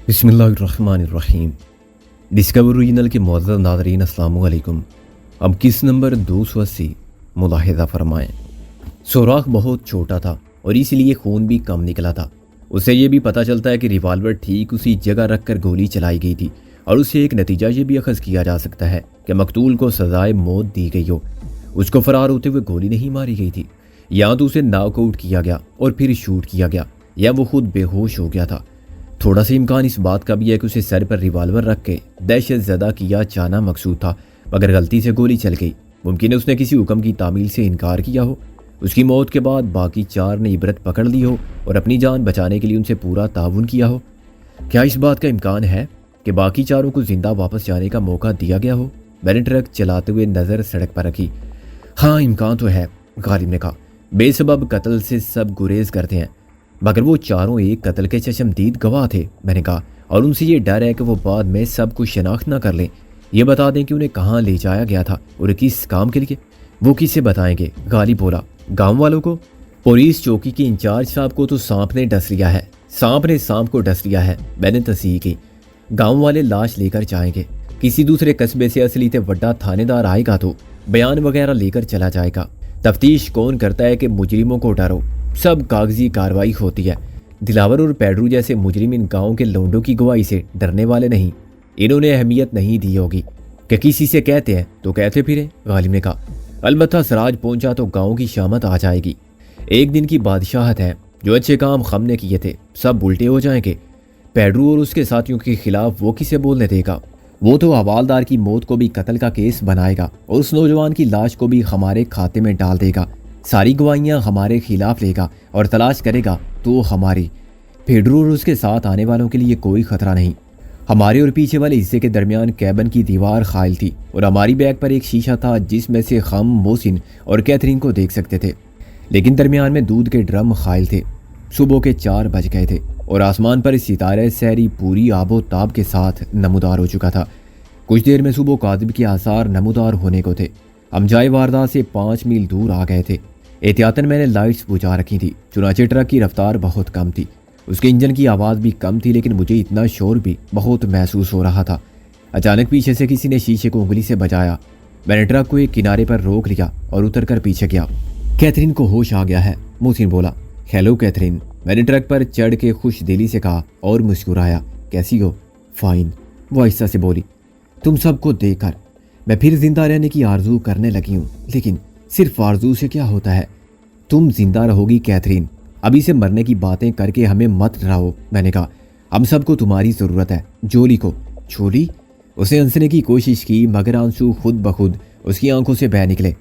बिस्मिल्लाहिर्रहमानिर्रहीम। Discover original के मुअज़्ज़ज़ नाज़रीन अस्सलामु अलैकुम। अब किस नंबर 280 मुलाहिज़ा फरमाएं। सुराख बहुत छोटा था और इसलिए खून भी कम निकला था। उससे ये भी पता चलता है कि रिवाल्वर ठीक उसी जगह रख कर गोली चलाई गई थी और उससे एक नतीजा ये भी अखज़ किया जा सकता है कि मकतूल को सज़ाए मौत दी गई हो। उसको फ़रार होते हुए गोली नहीं मारी गई थी, या तो उसे नॉकआउट किया गया और फिर शूट किया गया, या वो खुद बेहोश हो गया था। थोड़ा सा इम्कान इस बात का भी है कि उसे सर पर रिवाल्वर रख के दहशत ज़दा किया जाना मकसूद था, मगर गलती से गोली चल गई। मुमकिन है उसने किसी हुक्म की तामील से इनकार किया हो। उसकी मौत के बाद बाकी 4 ने इबरत पकड़ ली हो और अपनी जान बचाने के लिए उनसे पूरा ताउन किया हो। क्या इस बात का इम्कान है कि बाकी 4 को जिंदा वापस जाने का मौका दिया गया हो? मैंने ट्रक चलाते हुए नज़र सड़क पर रखी। हाँ, इम्कान तो है, गालिब ने कहा। बेसबब कत्ल से सब गुरेज करते हैं, मगर वो 4 एक कत्ल के चशमदीद गवाह थे, मैंने कहा, और उनसे ये डर है कि वो बाद में सब कुछ शनाख्त ना कर लें। ये बता दें कि उन्हें कहाँ ले जाया गया था और किस काम के लिए। वो किससे बताएंगे? गालिब बोला। गांव वालों को? पुलिस चौकी के इंचार्ज साहब को तो सांप ने डस लिया है। सांप ने सांप को डस लिया है, मैंने तस्दीक की। गाँव वाले लाश लेकर जाएंगे। किसी दूसरे कस्बे से असली ते वड्डा थानेदार आएगा तो बयान वगैरह लेकर चला जाएगा। तफ्तीश कौन करता है कि मुजरिमों को डरो, सब कागजी कार्रवाई होती है। दिलावर और पैडरू जैसे मुजरिम इन गाँव के लोंडों की गवाही से डरने वाले नहीं। इन्होंने अहमियत नहीं दी होगी कि किसी से कहते हैं तो कहते फिरे, गालिब ने कहा। अलबत्ता सराज पहुंचा तो गाँव की शामत आ जाएगी। एक दिन की बादशाहत है। जो अच्छे काम हम ने किए थे सब उल्टे हो जाएंगे। पैडरू और उसके साथियों के खिलाफ वो किसे बोलने देगा? वो तो हवालदार की मौत को भी कत्ल का केस बनाएगा और उस नौजवान की लाश को भी हमारे खाते में डाल देगा। सारी गवाहियाँ हमारे खिलाफ लेगा और तलाश करेगा तो हमारी। पेड्रो और उसके साथ आने वालों के लिए कोई खतरा नहीं। हमारे और पीछे वाले हिस्से के दरमियान कैबन की दीवार खाइल थी और हमारी बैग पर एक शीशा था जिसमें से हम मोहसिन और कैथरीन को देख सकते थे, लेकिन दरमियान में दूध के ड्रम खाइल थे। सुबह के 4 बज गए थे और आसमान पर सितारे सहरी पूरी आबो ताब के साथ नमूदार हो चुका था। कुछ देर में सुबह कादिब के आसार नमूदार होने को थे। हम जाए वारदात से 5 मील दूर आ गए थे। एहतियातन मैंने लाइट्स बुझा रखी थी, चुनाचे ट्रक की रफ्तार बहुत कम थी। उसके इंजन की आवाज़ भी कम थी, लेकिन मुझे इतना शोर भी बहुत महसूस हो रहा था। अचानक पीछे से किसी ने शीशे को उंगली से बजाया। मैंने ट्रक को एक किनारे पर रोक लिया और उतर कर पीछे गया। कैथरीन को होश आ गया है, मोहसिन बोला। हेलो कैथरीन, मैंने ट्रक पर चढ़ के खुश दिली से कहा और मुस्कुराया। कैसी हो? फाइन, वो आहिस्ता से बोली। तुम सबको देखकर मैं फिर जिंदा रहने की आरजू करने लगी हूँ, लेकिन सिर्फ आरजू से क्या होता है? तुम जिंदा रहोगी कैथरीन। अभी से मरने की बातें करके हमें मत डराओ, मैंने कहा। हम सबको तुम्हारी ज़रूरत है। जोली को? जोली? उसे हंसने की कोशिश की, मगर आंसू खुद ब खुद उसकी आंखों से बह निकले।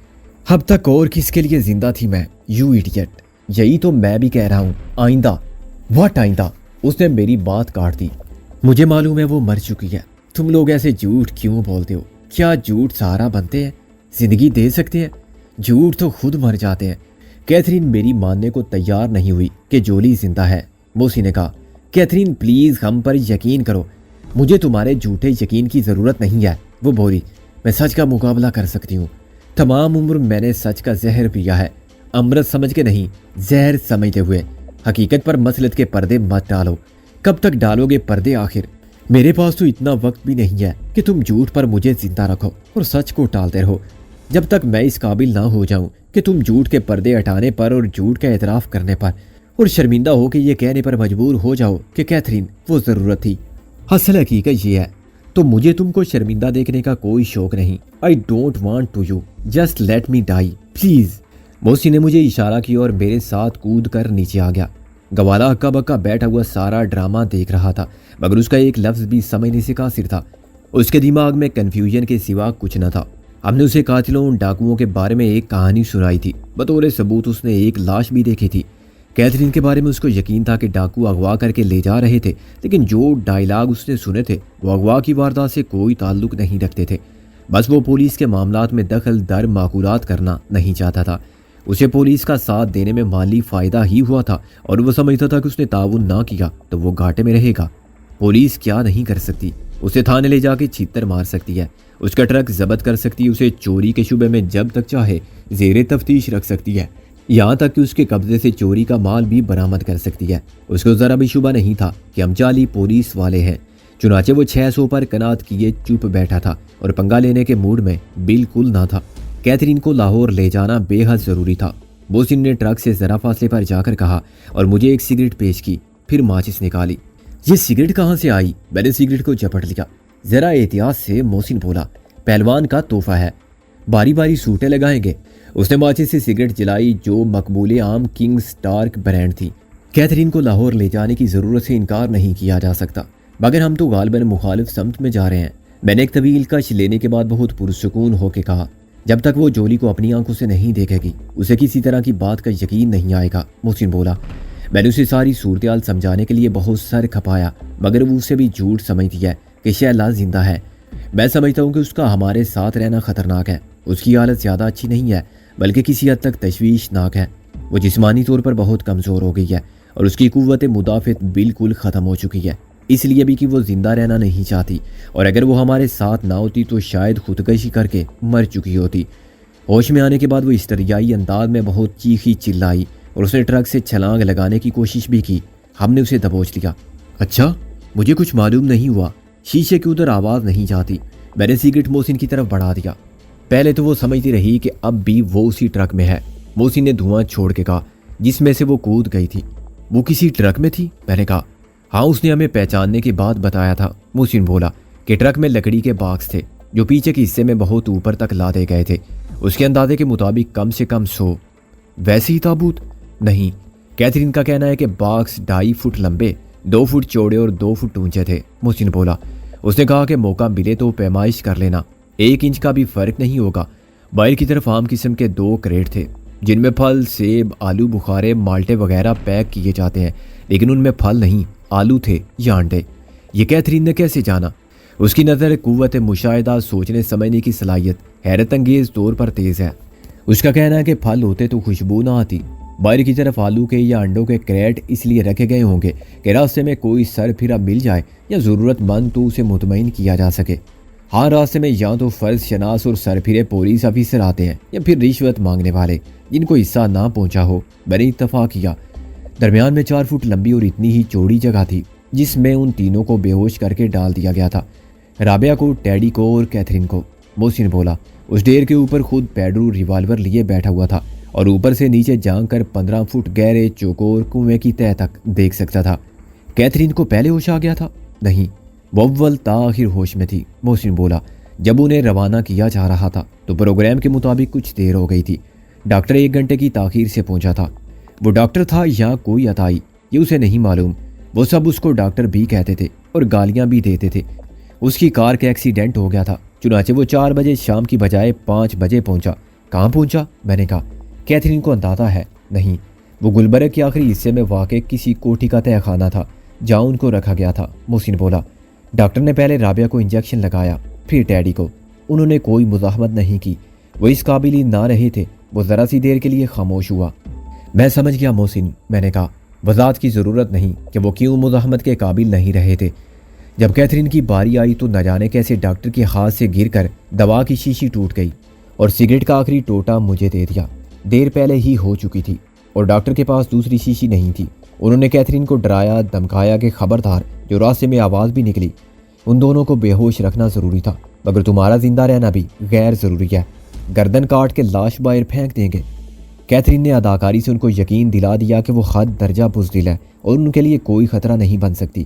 अब तक और किसके लिए जिंदा थी मैं? You idiot. यही तो मैं भी कह रहा हूँ। आइंदा? व्हाट आइंदा? उसने मेरी बात काट दी। मुझे मालूम है वो मर चुकी है। तुम लोग ऐसे झूठ क्यों बोलते हो? क्या झूठ सहारा बनते हैं? जिंदगी दे सकते हैं? झूठ तो खुद मर जाते हैं। कैथरीन मेरी मानने को तैयार नहीं हुई कि जोली जिंदा है। मोहसिन ने कहा, कैथरीन प्लीज़ हम पर यकीन करो। मुझे तुम्हारे झूठे यकीन की ज़रूरत नहीं है, वो बोली। मैं सच का मुकाबला कर सकती हूँ। तमाम उम्र मैंने सच का जहर पिया है, अमृत समझ के नहीं, जहर समझते हुए। हकीकत पर मसलत के पर्दे मत डालो। कब तक डालोगे पर्दे आखिर? मेरे पास तो इतना वक्त भी नहीं है कि तुम झूठ पर मुझे जिंदा रखो और सच को टालते रहो। जब तक मैं इस काबिल ना हो जाऊं कि तुम झूठ के पर्दे हटाने पर और झूठ का एतराफ़ करने पर और शर्मिंदा हो कि ये कहने पर मजबूर हो जाओ कि कैथरीन वो ज़रूरत थी। असल हकीकत ये है तो मुझे तुमको शर्मिंदा देखने का कोई शौक नहीं। I don't want to you, just let me die please. Mohsin ने मुझे इशारा किया और मेरे साथ कूद कर नीचे आ गया। गवाला हक्का बक्का बैठा हुआ सारा ड्रामा देख रहा था, मगर उसका एक लफ्ज़ भी समझने से कासिर था। उसके दिमाग में कन्फ्यूजन के सिवा कुछ न था। हमने उसे कातिलों डाकुओं के बारे में एक कहानी सुनाई थी। बतौर सबूत उसने एक लाश भी देखी थी। कैथरीन के बारे में उसको यकीन था कि डाकू अगवा करके ले जा रहे थे, लेकिन जो डायलॉग उसने सुने थे वो अगवा की वारदात से कोई ताल्लुक नहीं रखते थे। बस वो पुलिस के मामलात में दखल दर माकूलात करना नहीं चाहता था। उसे पुलिस का साथ देने में माली फ़ायदा ही हुआ था और वो समझता था कि उसने ताउन ना किया तो वो घाटे में रहेगा। पुलिस क्या नहीं कर सकती, उसे थाने ले जाके छीतर मार सकती है, उसका ट्रक जब्त कर सकती है, उसे चोरी के शुबे में जब तक चाहे जेरे तफ्तीश रख सकती है, यहाँ तक कि उसके कब्जे से चोरी का माल भी बरामद कर सकती है। उसको ज़रा भी शुबा नहीं था कि हम जाली पुलिस वाले हैं। चुनाचे वो 600 पर कनात किए चुप बैठा था और पंगा लेने के मूड में बिल्कुल ना था। कैथरीन को लाहौर ले जाना बेहद ज़रूरी था। मोहसिन ने ट्रक से ज़रा फासले पर जाकर कहा और मुझे एक सिगरेट पेश की, फिर माचिस निकाली। ये सिगरेट कहाँ से आई? मैंने सिगरेट को झपट लिया। ज़रा एहतियात से मोहसिन बोला, पहलवान का तोहफा है, बारी बारी सूटें लगाएंगे। उसने माचिस से सिगरेट जलाई जो मकबूले आम किंग स्टार्क ब्रांड थी। कैथरीन को लाहौर ले जाने की ज़रूरत से इनकार नहीं किया जा सकता, मगर हम तो गालबन मुखालिफ समत में जा रहे हैं। मैंने एक तवील कश लेने के बाद बहुत पुरसुकून होकर कहा, जब तक वो जोली को अपनी आंखों से नहीं देखेगी उसे किसी तरह की बात का यकीन नहीं आएगा। मोहसिन बोला। मैंने उसे सारी सूरत समझाने के लिए बहुत सर खपाया, मगर वो उसे भी झूठ समझती है कि शैला जिंदा है। मैं समझता हूँ कि उसका हमारे साथ रहना ख़तरनाक है। उसकी हालत ज़्यादा अच्छी नहीं है, बल्कि किसी हद तक तशवीशनाक है। वो जिस्मानी तौर पर बहुत कमज़ोर हो गई है और उसकी कुव्वत मुदाफ़त बिल्कुल ख़त्म हो चुकी है, इसलिए भी कि वो ज़िंदा रहना नहीं चाहती, और अगर वो हमारे साथ ना होती तो शायद खुदकशी करके मर चुकी होती। होश में आने के बाद वो इस्तरियाई अंदाज में बहुत चीखी चिल्लाई और उसने ट्रक से छलांग लगाने की कोशिश भी की। हमने उसे दबोच लिया। अच्छा, मुझे कुछ मालूम नहीं हुआ। शीशे के उधर आवाज़ नहीं जाती। मैंने सिगरेट मोहसिन की तरफ बढ़ा दिया। पहले तो वो समझती रही कि अब भी वो उसी ट्रक में है। मोहसिन ने धुआं छोड़ के कहा, जिसमें से वो कूद गई थी। वो किसी ट्रक में थी? मैंने कहा। हाँ, उसने हमें पहचानने के बाद बताया था। मोहसिन बोला कि ट्रक में लकड़ी के बॉक्स थे जो पीछे के हिस्से में बहुत ऊपर तक लादे गए थे। उसके अंदाजे के मुताबिक कम से कम 100। वैसे ही ताबूत नहीं। कैथरीन का कहना है कि बॉक्स 2.5 फुट लंबे, 2 फुट चौड़े और 2 फुट ऊंचे थे। मोहसिन बोला। उसने कहा कि मौका मिले तो पैमाइश कर लेना, 1 इंच का भी फर्क नहीं होगा। बाहर की तरफ आम किस्म के 2 क्रेट थे जिनमें फल, सेब, आलू बुखारे, माल्टे वगैरह पैक किए जाते हैं, लेकिन उनमें फल नहीं, आलू थे या अंडे। ये कैथरीन ने कैसे जाना? उसकी नज़र, कुव्वत मुशाहिदा, सोचने समझने की सलाहियत हैरत अंगेज तौर पर तेज़ है। उसका कहना है कि फल होते तो खुशबू ना आती। बाहर की तरफ आलू के या अंडों के क्रेट इसलिए रखे गए होंगे कि रास्ते में कोई सर फिरा मिल जाए या ज़रूरतमंद तो उसे मुतमईन किया जा सके। हाँ, रास्ते में या तो फ़र्ज शनास और सरफिरे पुलिस ऑफिसर आते हैं या फिर रिश्वत मांगने वाले जिनको हिस्सा ना पहुंचा हो। मैंने इत्तफाक किया। दरमियान में 4 फुट लंबी और इतनी ही चौड़ी जगह थी जिसमें उन तीनों को बेहोश करके डाल दिया गया था, राबिया को, टैडी को और कैथरीन को। मोहसिन बोला। उस ढेर के ऊपर खुद पैड्रू रिवाल्वर लिए बैठा हुआ था और ऊपर से नीचे झांक कर 15 फुट गहरे चौकोर कुएं की तह तक देख सकता था। कैथरीन को पहले होश आ गया था? नहीं, वो अव्वल ताखिर होश में थी। मोहसिन बोला। जब उन्हें रवाना किया जा रहा था तो प्रोग्राम के मुताबिक कुछ देर हो गई थी। डॉक्टर 1 घंटे की ताखीर से पहुंचा था। वो डॉक्टर था या कोई अताई, ये उसे नहीं मालूम। वो सब उसको डॉक्टर भी कहते थे और गालियां भी देते थे। उसकी कार का एक्सीडेंट हो गया था, चुनाचे वो 4 बजे शाम की बजाय 5 बजे पहुंचा। कहाँ पहुंचा? मैंने कहा। कैथरीन को अंदाजा है? नहीं, वो गुलबर्ग के आखिरी हिस्से में वाक़ किसी कोठी का तहखाना था जहाँ उनको रखा गया था। मोहसिन बोला। डॉक्टर ने पहले राबिया को इंजेक्शन लगाया, फिर टैडी को। उन्होंने कोई मुज़ाहमत नहीं की। वो इस काबिल ही ना रहे थे। वो ज़रा सी देर के लिए खामोश हुआ। मैं समझ गया मोहसिन, मैंने कहा। वज़ाहत की ज़रूरत नहीं कि वो क्यों मुज़ाहमत के काबिल नहीं रहे थे। जब कैथरीन की बारी आई तो न जाने कैसे डॉक्टर के हाथ से गिरकर दवा की शीशी टूट गई और सिगरेट का आखिरी टोटा मुझे दे दिया। देर पहले ही हो चुकी थी और डॉक्टर के पास दूसरी शीशी नहीं थी। उन्होंने कैथरीन को डराया, धमकाया कि खबरदार, जो रास्ते में आवाज़ भी निकली। उन दोनों को बेहोश रखना ज़रूरी था, मगर तुम्हारा जिंदा रहना भी गैर ज़रूरी है। गर्दन काट के लाश बाहर फेंक देंगे। कैथरीन ने अदाकारी से उनको यकीन दिला दिया कि वो हद दर्जा बुज़दिल है और उनके लिए कोई ख़तरा नहीं बन सकती।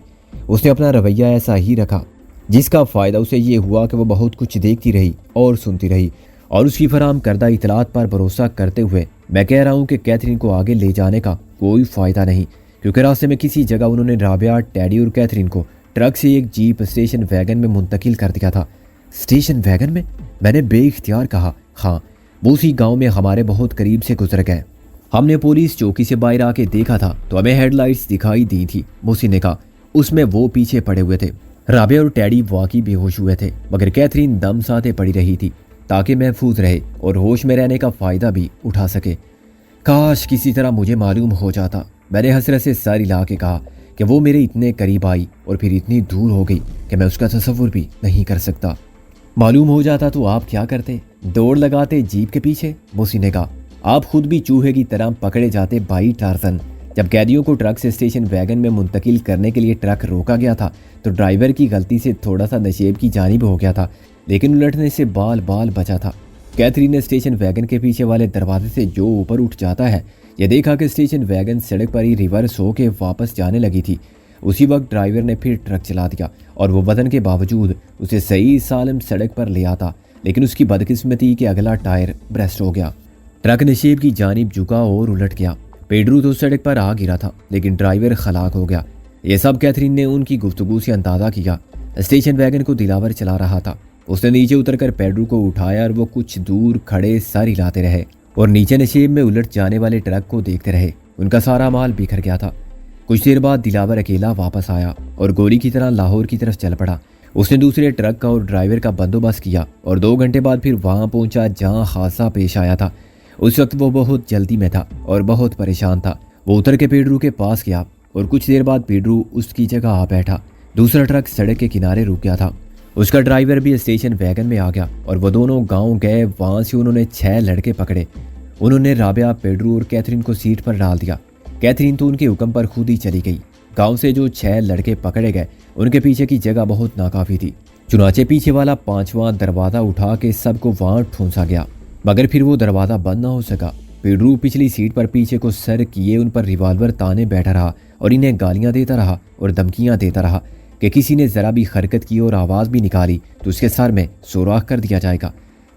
उसने अपना रवैया ऐसा ही रखा, जिसका फ़ायदा उसे ये हुआ कि वो बहुत कुछ देखती रही और सुनती रही, और उसकी फराहम करदा इतलात पर भरोसा करते हुए मैं कह रहा हूँ कि कैथरीन को आगे ले जाने का कोई फ़ायदा नहीं, क्योंकि रास्ते में किसी जगह उन्होंने राबिया, टैडी और कैथरीन को ट्रक से एक जीप स्टेशन वैगन में मुंतकिल कर दिया था। स्टेशन वैगन में? मैंने बेइख्तियार कहा। हाँ, वो उसी गाँव में हमारे बहुत करीब से गुजर गए। हमने पुलिस चौकी से बाहर आके देखा था तो हमें हेडलाइट्स दिखाई दी थी। मोहसिन ने कहा। उसमें वो पीछे पड़े हुए थे। राबिया और टैडी वाकई बेहोश हुए थे, मगर कैथरीन दम साथे पड़ी रही थी ताकि महफूज रहे और होश में रहने का फ़ायदा भी उठा सके। काश किसी तरह मुझे मालूम हो जाता। मैंने हसरत से सर हिला के कहा, کہ وہ میرے اتنے قریب آئی اور پھر اتنی دور ہو گئی کہ میں اس کا تصور بھی نہیں کر سکتا۔ معلوم ہو جاتا تو آپ کیا کرتے؟ دوڑ لگاتے جیپ کے پیچھے؟ موسی نے کہا۔ آپ خود بھی چوہے کی طرح پکڑے جاتے بھائی ٹارزن۔ جب قیدیوں کو ٹرک سے اسٹیشن ویگن میں منتقل کرنے کے لیے ٹرک روکا گیا تھا تو ڈرائیور کی غلطی سے تھوڑا سا نشیب کی جانب ہو گیا تھا، لیکن الٹنے سے بال بچا تھا۔ کیتھرین نے اسٹیشن ویگن کے پیچھے والے دروازے سے جو اوپر اٹھ جاتا ہے یہ دیکھا کہ اسٹیشن ویگن سڑک پر ہی ریورس ہو کے واپس جانے لگی تھی۔ اسی وقت ڈرائیور نے پھر ٹرک چلا دیا اور وہ وزن کے باوجود اسے صحیح سالم سڑک پر لے آتا، لیکن اس کی بدقسمتی کہ اگلا ٹائر برسٹ ہو گیا۔ ٹرک نشیب کی جانب جھکا اور الٹ گیا۔ پیڈرو تو سڑک پر آ گرا تھا لیکن ڈرائیور خلاق ہو گیا۔ یہ سب کیتھرین نے ان کی گفتگو سے اندازہ کیا۔ اسٹیشن ویگن کو دلاور چلا رہا تھا۔ اس نے نیچے اتر کر پیڈرو کو اٹھایا اور وہ کچھ دور کھڑے سر ہلاتے رہے اور نیچے نشیب میں الٹ جانے والے ٹرک کو دیکھتے رہے۔ ان کا سارا مال بکھر گیا تھا۔ کچھ دیر بعد دلاور اکیلا واپس آیا اور گولی کی طرح لاہور کی طرف چل پڑا۔ اس نے دوسرے ٹرک کا اور ڈرائیور کا بندوبست کیا اور 2 گھنٹے بعد پھر وہاں پہنچا جہاں حادثہ پیش آیا تھا۔ اس وقت وہ بہت جلدی میں تھا اور بہت پریشان تھا۔ وہ اتر کے پیڈرو کے پاس گیا اور کچھ دیر بعد پیڈرو اس کی جگہ آ بیٹھا۔ دوسرا ٹرک سڑک کے کنارے رک گیا تھا۔ اس کا ڈرائیور بھی اسٹیشن ویگن میں آ گیا اور وہ دونوں گاؤں گئے۔ وہاں سے انہوں نے 6 لڑکے پکڑے۔ انہوں نے رابعہ، پیڈرو اور کیتھرین کو سیٹ پر ڈال دیا۔ کیتھرین تو ان کے حکم پر خود ہی چلی گئی۔ گاؤں سے جو 6 لڑکے پکڑے گئے ان کے پیچھے کی جگہ بہت ناکافی تھی، چنانچہ پیچھے والا 5واں دروازہ اٹھا کے سب کو وہاں ٹھونسا گیا، مگر پھر وہ دروازہ بند نہ ہو سکا۔ پیڈرو پچھلی سیٹ پر پیچھے کو سر کیے ان پر ریوالور تانے بیٹھا رہا اور انہیں گالیاں دیتا رہا اور دھمکیاں دیتا رہا کہ کسی نے ذرا بھی حرکت کی اور آواز بھی نکالی تو اس کے سر میں سوراخ کر دیا جائے گا۔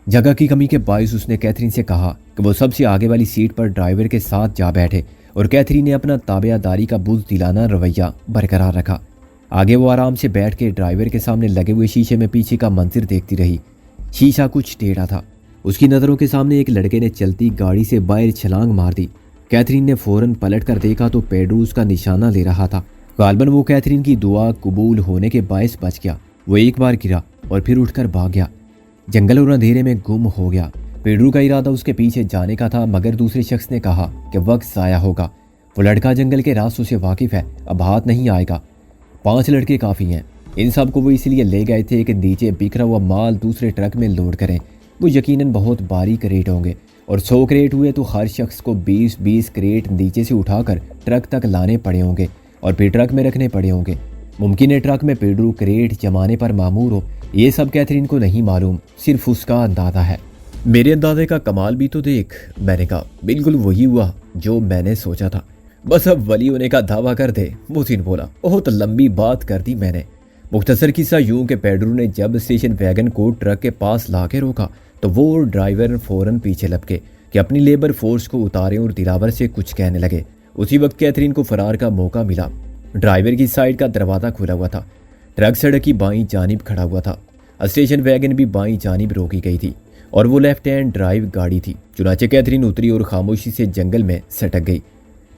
جگہ کی کمی کے باعث اس نے کیتھرین سے کہا کہ وہ سب سے آگے والی سیٹ پر ڈرائیور کے ساتھ جا بیٹھے اور کیتھرین نے اپنا تابعہ داری کا بزدلانہ رویہ برقرار رکھا۔ آگے وہ آرام سے بیٹھ کے ڈرائیور کے سامنے لگے ہوئے شیشے میں پیچھے کا منظر دیکھتی رہی۔ شیشہ کچھ ٹیڑھا تھا۔ اس کی نظروں کے سامنے ایک لڑکے نے چلتی گاڑی سے باہر چھلانگ مار دی۔ کیتھرین نے فوراً پلٹ کر دیکھا تو پیڈرو اس کا نشانہ لے رہا تھا۔ غالباً وہ کیتھرین کی دعا قبول ہونے کے باعث بچ گیا۔ وہ ایک بار گرا اور پھر اٹھ کر بھاگ گیا، جنگل اور اندھیرے میں گم ہو گیا۔ پیڈرو کا ارادہ اس کے پیچھے جانے کا تھا، مگر دوسرے شخص نے کہا کہ وقت ضائع ہوگا، وہ لڑکا جنگل کے راستوں سے واقف ہے، اب ہاتھ نہیں آئے گا۔ 5 لڑکے کافی ہیں۔ ان سب کو وہ اس لیے لے گئے تھے کہ نیچے بکھرا ہوا مال دوسرے ٹرک میں لوڈ کریں۔ وہ یقیناً بہت بھاری کریٹ ہوں گے اور 100 کریٹ ہوئے تو ہر شخص کو 20 کریٹ نیچے سے اٹھا کر ٹرک تک لانے پڑے ہوں گے اور پھر ٹرک میں رکھنے پڑے ہوں گے۔ ممکن ہے ٹرک میں پیڈرو کریٹ جمانے پر مامور ہو۔ یہ سب کیتھرین کو نہیں معلوم، صرف اس کا اندازہ ہے۔ میرے اندازے کا کمال بھی تو دیکھ، میں نے کہا۔ بالکل وہی ہوا جو میں نے سوچا تھا، بس اب ولی ہونے کا دعویٰ کر دے، محسن بولا۔ بہت لمبی بات کر دی میں نے۔ مختصر قصہ یوں کہ پیڈرو نے جب اسٹیشن ویگن کو ٹرک کے پاس لا کے روکا تو وہ اور ڈرائیور فوراً پیچھے لپکے کہ اپنی لیبر فورس کو اتاریں اور دلاور سے کچھ کہنے لگے۔ اسی وقت کیتھرین کو فرار کا موقع ملا۔ ڈرائیور کی سائیڈ کا دروازہ کھلا ہوا تھا۔ ٹرک سڑک کی بائیں جانب کھڑا ہوا تھا۔ اسٹیشن ویگن بھی بائیں جانب روکی گئی تھی اور وہ لیفٹ ہینڈ ڈرائیو گاڑی تھی۔ چنانچہ کیتھرین اتری اور خاموشی سے جنگل میں سٹک گئی۔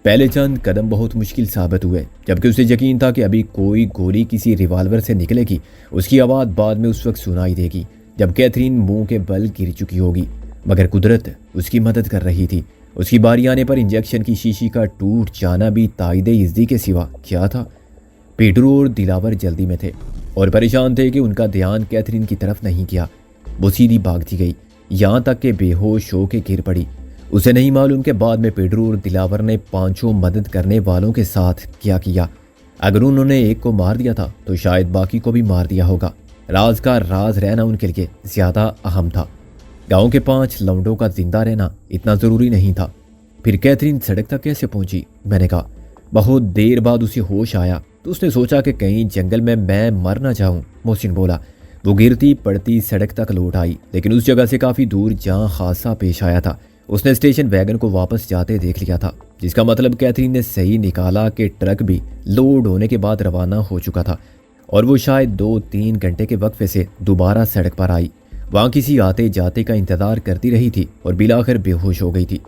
پہلے چند قدم بہت مشکل ثابت ہوئے، جبکہ اسے یقین تھا کہ ابھی کوئی گولی کسی ریوالور سے نکلے گی۔ اس کی آواز بعد میں اس وقت سنائی دے گی جب کیتھرین منہ کے بل گر چکی ہوگی، مگر قدرت اس کی مدد کر رہی تھی۔ اس کی باری آنے پر انجیکشن کی شیشی کا ٹوٹ جانا بھی تائید عزتی کے سوا کیا تھا۔ پیڈرو اور دلاور جلدی میں تھے اور پریشان تھے کہ ان کا دھیان کیتھرین کی طرف نہیں کیا۔ وہ سیدھی بھاگتی گئی، یہاں تک کہ بے ہوش ہو کے گر پڑی۔ اسے نہیں معلوم کہ بعد میں پیڈرو اور دلاور نے 5 مدد کرنے والوں کے ساتھ کیا کیا۔ اگر انہوں نے ایک کو مار دیا تھا تو شاید باقی کو بھی مار دیا ہوگا۔ راز کا راز رہنا ان کے لیے زیادہ اہم تھا۔ گاؤں کے 5 لونڈوں کا زندہ رہنا اتنا ضروری نہیں تھا۔ پھر کیتھرین سڑک تک کیسے پہنچی؟ میں نے کہا۔ بہت دیر بعد اسے ہوش آیا تو اس نے سوچا کہ کہیں جنگل میں مر نہ جاؤں، محسن بولا۔ وہ گرتی پڑتی سڑک تک لوٹ آئی، لیکن اس جگہ سے کافی دور جہاں حادثہ پیش آیا تھا اس نے اسٹیشن ویگن کو واپس جاتے دیکھ لیا تھا، جس کا مطلب کیتھرین نے صحیح نکالا کہ ٹرک بھی لوڈ ہونے کے بعد روانہ ہو چکا تھا اور وہ شاید 2-3 گھنٹے کے وقفے سے دوبارہ سڑک پر آئی۔ وہاں کسی آتے جاتے کا انتظار کرتی رہی تھی اور بالآخر بے ہوش ہو گئی تھی۔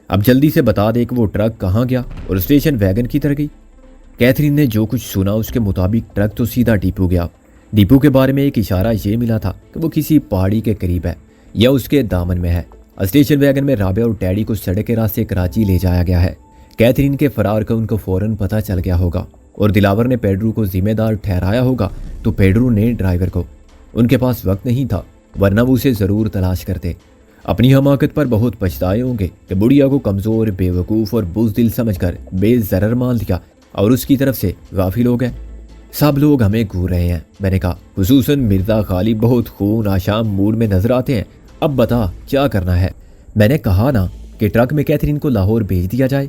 اب جلدی سے بتا دے کہ وہ ٹرک کہاں گیا اور اسٹیشن ویگن کی طرف گئی۔ کیتھرین نے جو کچھ سنا اس کے مطابق ٹرک تو سیدھا ڈیپو گیا۔ ڈیپو کے بارے میں ایک اشارہ یہ ملا تھا کہ وہ کسی پہاڑی کے قریب ہے یا اس کے دامن میں ہے۔ اسٹیشن ویگن میں رابعہ اور ڈیڈی کو سڑک کے راستے کراچی لے جایا گیا ہے۔ کیتھرین کے فرار کا ان کو فوراً پتہ چل گیا ہوگا۔ اور دلاور نے پیڈرو کو ذمہ دار ٹھہرایا ہوگا تو پیڈرو نے ڈرائیور کو۔ ان کے پاس وقت نہیں تھا، ورنہ وہ اسے ضرور تلاش کرتے۔ اپنی حماقت پر بہت پچھتائے ہوں گے کہ بڑھیا کو کمزور، بے وقوف اور بزدل سمجھ کر بے ضرر مان لیا اور اس کی طرف سے غافل ہو گئے۔ سب لوگ ہمیں گھور رہے ہیں، میں نے کہا، خصوصاً مرزا غالب بہت خون آشام موڈ میں نظر آتے ہیں۔ اب بتا کیا کرنا ہے؟ میں نے کہا نا کہ ٹرک میں کیتھرین کو لاہور بھیج دیا جائے۔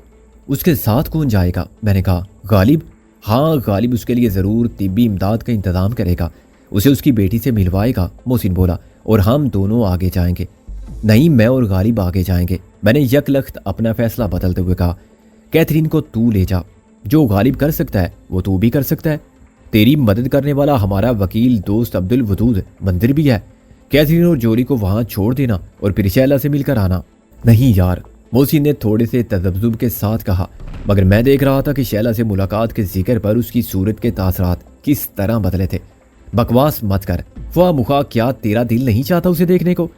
اس کے ساتھ کون جائے گا؟ میں نے کہا، غالب؟ ہاں، غالب اس کے لیے ضرور طبی امداد کا انتظام کرے گا، اسے اس کی بیٹی سے ملوائے گا، محسن بولا، اور ہم دونوں آگے جائیں گے۔ نہیں، میں اور غالب آگے جائیں گے، میں نے یک لخت اپنا فیصلہ بدلتے ہوئے کہا۔ کیتھرین کو تو لے جا، جو غالب کر سکتا ہے وہ تو بھی کر سکتا ہے۔ تیری مدد کرنے والا ہمارا وکیل دوست عبد الودود مندر بھی ہے، کیتھرین اور جولی کو وہاں چھوڑ دینا اور پھر شیلا سے مل کر آنا۔ نہیں یار، محسن نے تھوڑے سے تذبذب کے ساتھ کہا، مگر میں دیکھ رہا تھا کہ شیلا سے ملاقات کے ذکر پر اس کی صورت کے تاثرات کس طرح بدلے تھے۔ بکواس مت کر، خواہ مخواہ کیا تیرا دل نہیں چاہتا اسے دیکھنے کو؟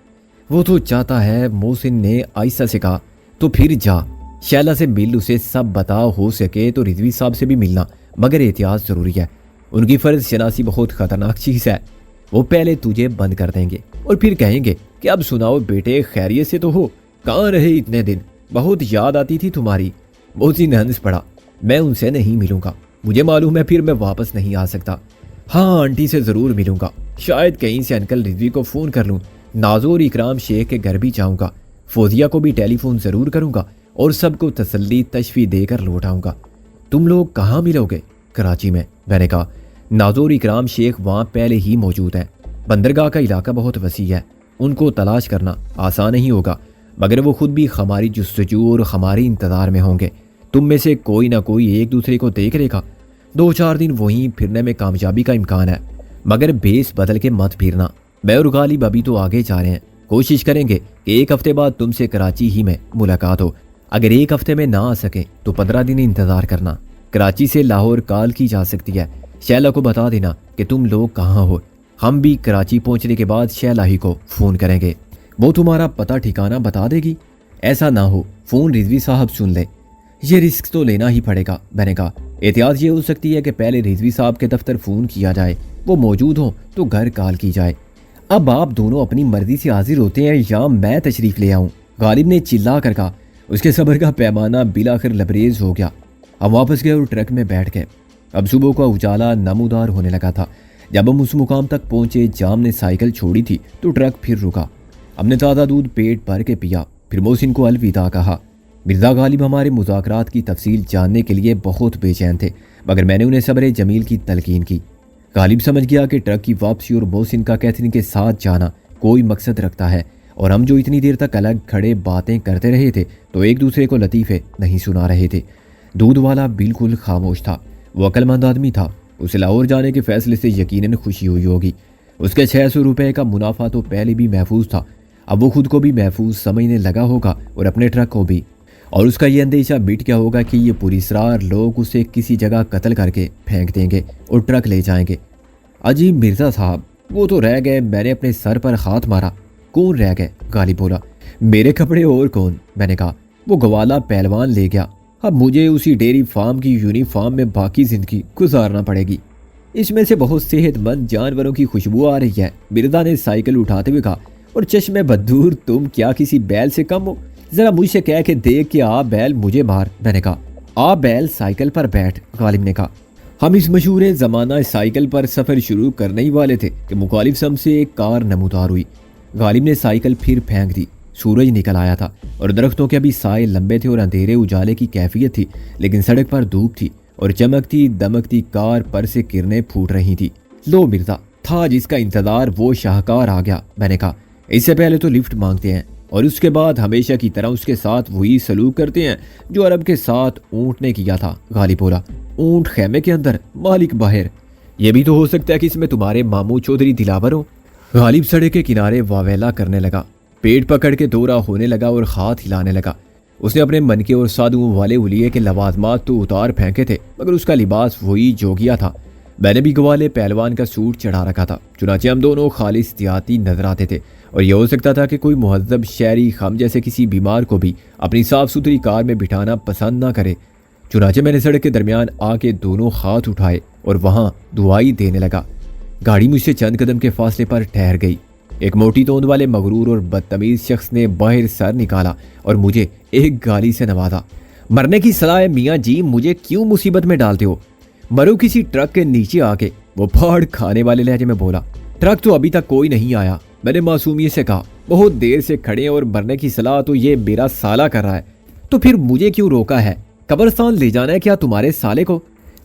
وہ تو چاہتا ہے، محسن نے آہستہ سے کہا۔ تو پھر جا، شیلا سے مل، اسے سب بتا، ہو سکے تو رضوی صاحب سے بھی ملنا، مگر احتیاط ضروری ہے، ان کی فرض شناسی بہت خطرناک چیز ہے، وہ پہلے تجھے بند کر دیں گے اور پھر کہیں گے کہ اب سناؤ بیٹے، خیریت سے تو ہو؟ کہاں رہے اتنے دن؟ بہت یاد آتی تھی تمہاری۔ محسن ہنس پڑا۔ میں ان سے نہیں ملوں گا، مجھے معلوم ہے پھر میں واپس نہیں آ سکتا۔ ہاں، آنٹی سے ضرور ملوں گا، شاید کہیں سے انکل رضوی کو فون کر لوں، نازو اور اکرام شیخ کے گھر بھی جاؤں گا، فوزیہ کو بھی ٹیلی فون ضرور کروں گا اور سب کو تسلی تشفی دے کر لوٹ آؤں گا۔ تم لوگ کہاں ملو گے؟ کراچی میں، میں نے کہا۔ نازو اور اکرام شیخ وہاں پہلے ہی موجود ہیں، بندرگاہ کا علاقہ بہت وسیع ہے، ان کو تلاش کرنا آسان نہیں ہوگا، مگر وہ خود بھی ہماری جستجو اور ہمارے انتظار میں ہوں گے۔ تم میں سے کوئی نہ کوئی ایک دوسرے کو دیکھ لے گا، 2-4 دن وہیں پھرنے میں کامیابی کا امکان ہے، مگر بیس بدل کے مت پھرنا۔ میں اور غالب ابھی تو آگے جا رہے ہیں، کوشش کریں گے کہ 1 ہفتے بعد تم سے کراچی ہی میں ملاقات ہو۔ اگر 1 ہفتے میں نہ آ سکیں تو 15 دن انتظار کرنا، کراچی سے لاہور کال کی جا سکتی ہے۔ شیلا کو بتا دینا کہ تم لوگ کہاں ہو، ہم بھی کراچی پہنچنے کے بعد شیلا ہی کو فون کریں گے، وہ تمہارا پتہ ٹھکانہ بتا دے گی۔ ایسا نہ ہو فون رضوی صاحب سن لے، یہ رسک تو لینا ہی پڑے گا، میں نے کہا۔ احتیاط یہ ہو سکتی ہے کہ پہلے رضوی صاحب کے دفتر فون کیا جائے، وہ موجود ہوں تو گھر کال کی جائے۔ اب آپ دونوں اپنی مرضی سے حاضر ہوتے ہیں یا میں تشریف لے آؤں؟ غالب نے چلا کر کہا۔ اس کے صبر کا پیمانہ بالآخر لبریز ہو گیا۔ ہم واپس گئے اور ٹرک میں بیٹھ گئے۔ اب صبح کا اجالا نمودار ہونے لگا تھا۔ جب ہم اس مقام تک پہنچے، جام نے سائیکل چھوڑی تھی تو ٹرک پھر رکا۔ ہم نے تازہ دودھ پیٹ بھر کے پیا، پھر محسن کو الوداع کہا۔ مرزا غالب ہمارے مذاکرات کی تفصیل جاننے کے لیے بہت بے چین تھے، مگر میں نے انہیں صبر جمیل کی تلقین کی۔ غالب سمجھ گیا کہ ٹرک کی واپسی اور محسن کا کیتھرین کے ساتھ جانا کوئی مقصد رکھتا ہے، اور ہم جو اتنی دیر تک الگ کھڑے باتیں کرتے رہے تھے تو ایک دوسرے کو لطیفے نہیں سنا رہے تھے۔ دودھ والا بالکل خاموش تھا، وہ عقل مند آدمی تھا، اسے لاہور جانے کے فیصلے سے یقیناً خوشی ہوئی ہوگی۔ اس کے 600 روپے کا منافع تو پہلے بھی محفوظ تھا، اب وہ خود کو بھی محفوظ سمجھنے لگا ہوگا اور اپنے ٹرک کو بھی، اور اس کا یہ اندیشہ مٹ گیا ہوگا کہ یہ پراسرار لوگ اسے کسی جگہ قتل کر کے پھینک دیں گے اور ٹرک لے جائیں گے۔ عجیب مرزا صاحب، وہ تو رہ گئے، میں نے اپنے سر پر ہاتھ مارا۔ کون رہ گئے؟ غالب بولا۔ میرے کپڑے اور کون، میں نے کہا۔ وہ گوالا پہلوان لے گیا، اب مجھے اسی ڈیری فارم کی یونیفارم میں باقی زندگی گزارنا پڑے گی۔ اس میں سے بہت صحت مند جانوروں کی خوشبو آ رہی ہے، مرزا نے سائیکل اٹھاتے ہوئے کہا۔ اور چشمے بدور، تم کیا کسی بیل سے کم ہو؟ ذرا مجھ سے کہہ کے دیکھ کہ آ بیل مجھے مار، میں نے کہا۔ آ بیل سائیکل پر بیٹھ، غالب نے کہا۔ ہم اس مشہور زمانہ سائیکل پر سفر شروع کرنے ہی والے تھے کہ مخالف سم سے ایک کار نمودار ہوئی۔ غالب نے سائیکل پھر پھینک دی۔ سورج نکل آیا تھا اور درختوں کے ابھی سائے لمبے تھے اور اندھیرے اجالے کی کیفیت تھی، لیکن سڑک پر دھوپ تھی اور چمکتی دمکتی کار پر سے کرنیں پھوٹ رہی تھی۔ لو مرزا، تھا جس کا انتظار وہ شاہکار آ گیا، میں نے کہا۔ اس سے پہلے تو لفٹ مانگتے ہیں اور اس کے بعد ہمیشہ کی طرح اس کے ساتھ وہی سلوک کرتے ہیں جو عرب کے ساتھ اونٹ نے کیا تھا، غالب بولا۔ اونٹ خیمے کے اندر، مالک باہر۔ یہ بھی تو ہو سکتا ہے کہ اس میں تمہارے ماموں چودھری دلاور ہو۔ غالب سڑک کے کنارے واویلا کرنے لگا، پیٹ پکڑ کے دورہ ہونے لگا اور ہاتھ ہلانے لگا۔ اس نے اپنے من کے اور سادھوؤں والے ولیے کے لوازمات تو اتار پھینکے تھے، مگر اس کا لباس وہی جوگیا تھا۔ میں نے بھی گوالے پہلوان کا سوٹ چڑھا رکھا تھا، چنانچہ ہم دونوں خالص دیہاتی نظر آتے تھے، اور یہ ہو سکتا تھا کہ کوئی مہذب شہری ہم جیسے کسی بیمار کو بھی اپنی صاف ستھری کار میں بٹھانا پسند نہ کرے۔ चुनाचे मैंने सड़क के दरमियान आके दोनों हाथ उठाए और वहां दुआई देने लगा। गाड़ी मुझसे चंद कदम के फासले पर ठहर गई। एक मोटी तोंद वाले मगरूर और बदतमीज शख्स ने बाहर सर निकाला और मुझे एक गाली से नवाजा। मरने की सलाह है मियाँ जी, मुझे क्यों मुसीबत में डालते हो? मरो किसी ट्रक के नीचे आके, वो फाड़ खाने वाले लहजे में बोला। ट्रक तो अभी तक कोई नहीं आया, मैंने मासूमियत से कहा। बहुत देर से खड़े हैं और मरने की सलाह तो ये मेरा साला कर रहा है, तो फिर मुझे क्यों रोका है? कब्रिस्तान ले जाना है क्या तुम्हारे साले को?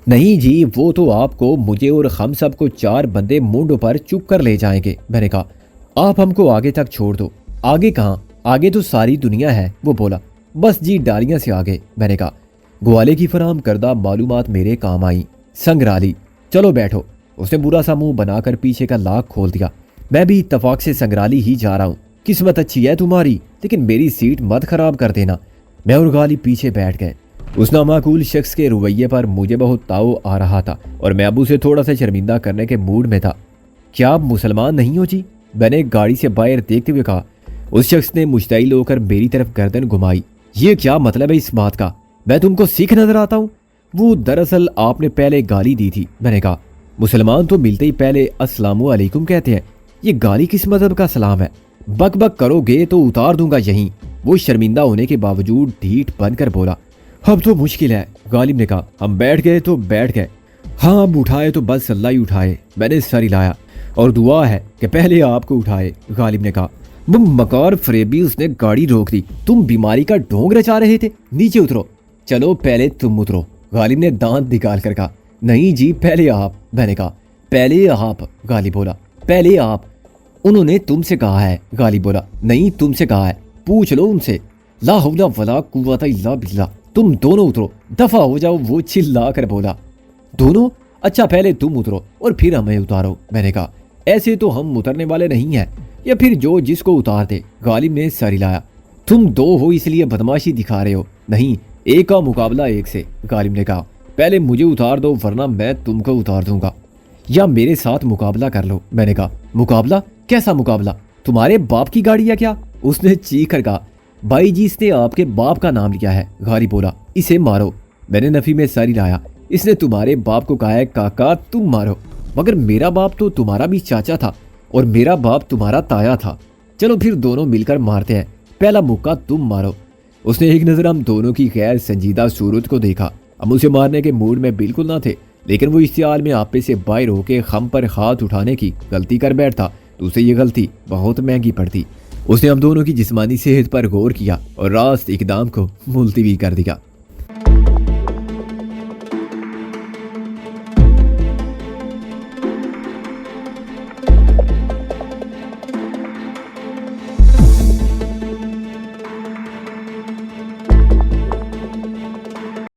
नहीं जी, वो तो आपको, मुझे और हम सबको 4 बंदे मुंडों पर चुप कर ले जाएंगे। मैंने कहा आप हमको आगे तक छोड़ दो। आगे कहाँ, आगे तो सारी दुनिया है, वो बोला। बस जी डालियां से आगे। मैंने कहा ग्वाले की फराम करदा मालूमात मेरे काम आई। संगराली, चलो बैठो। उसने बुरा सा मुंह बनाकर पीछे का लाक खोल दिया। मैं भी इत्तफाक से संगराली ही जा रहा हूँ। किस्मत अच्छी है तुम्हारी, लेकिन मेरी सीट मत खराब कर देना। मैं और गाली पीछे बैठ गए। उस नामाकूल शख्स के रवैये पर मुझे बहुत ताव आ रहा था और मैं अबू से थोड़ा सा शर्मिंदा करने के मूड में था। क्या आप मुसलमान नहीं हो जी? मैंने गाड़ी से बाहर देखते हुए कहा। उस शख्स ने मुश्तइल होकर मेरी तरफ गर्दन घुमाई। ये क्या मतलब है इस बात का? मैं तुमको सिख नजर आता हूँ? वो दरअसल आपने पहले गाली दी थी। मैंने कहा मुसलमान तो मिलते ही पहले अस्सलामु अलैकुम कहते हैं, ये गाली किस मजहब का सलाम है? बक बक करोगे तो उतार दूंगा यहीं। वो शर्मिंदा होने के बावजूद ढीठ बनकर बोला। अब तो मुश्किल है, गालिब ने कहा। हम बैठ गए तो बैठ गए। हाँ, अब उठाए तो बस अल्लाह ही उठाए। मैंने सर हिलाया। और दुआ है कि पहले आपको उठाए, गालिब ने कहा। मकार फरेबी, उसने गाड़ी रोक दी। तुम बीमारी का ढोंग रचा रहे थे, नीचे उतरो। चलो पहले तुम उतरो, गालिब ने दांत निकाल कर कहा। नहीं जी, पहले आप। मैंने कहा पहले आप, गालिब बोला। पहले आप। उन्होंने तुमसे कहा है, गालिब बोला। नहीं, तुमसे कहा है, पूछ लो उनसे। ला हौला वला कुव्वता इल्ला बिल्लाह। तुम दोनों उतरो, दफा हो जाओ, वो चिल्ला कर बोला। दोनों? अच्छा, पहले तुम उतरो और फिर हमें उतारो। मैंने कहा ऐसे तो हम उतरने वाले नहीं हैं, या फिर जो जिसको उतार दे। गालिब ने सर हिलाया। तुम 2 हो इसलिए बदमाशी दिखा रहे हो। नहीं, एक का मुकाबला एक से, गालिब ने कहा। पहले मुझे उतार दो वरना मैं तुमको उतार दूंगा, या मेरे साथ मुकाबला कर लो। मैंने कहा मुकाबला? कैसा मुकाबला? तुम्हारे बाप की गाड़ी है क्या? उसने चीख कर कहा। भाई जी, इसने आपके बाप का नाम लिया है, गालिब बोला। इसे मारो। मैंने नफी में सर हिलाया। इसने तुम्हारे बाप को कहा है काका तुम मारो, मगर मेरा बाप तो तुम्हारा भी चाचा था और मेरा बाप तुम्हारा ताया था। चलो फिर दोनों मिलकर मारते हैं, पहला मुक्का तुम मारो। उसने एक नजर हम दोनों की गैर संजीदा सूरत को देखा। हम उसे मारने के मूड में बिल्कुल ना थे, लेकिन वो इश्तियाल में आपे से बाहर होके हम पर हाथ उठाने की गलती कर बैठता तो उसे ये गलती बहुत महंगी पड़ती। उसने हम दोनों की जिस्मानी सेहत पर गौर किया और रास्त इकदाम को मुलतवी कर दिया।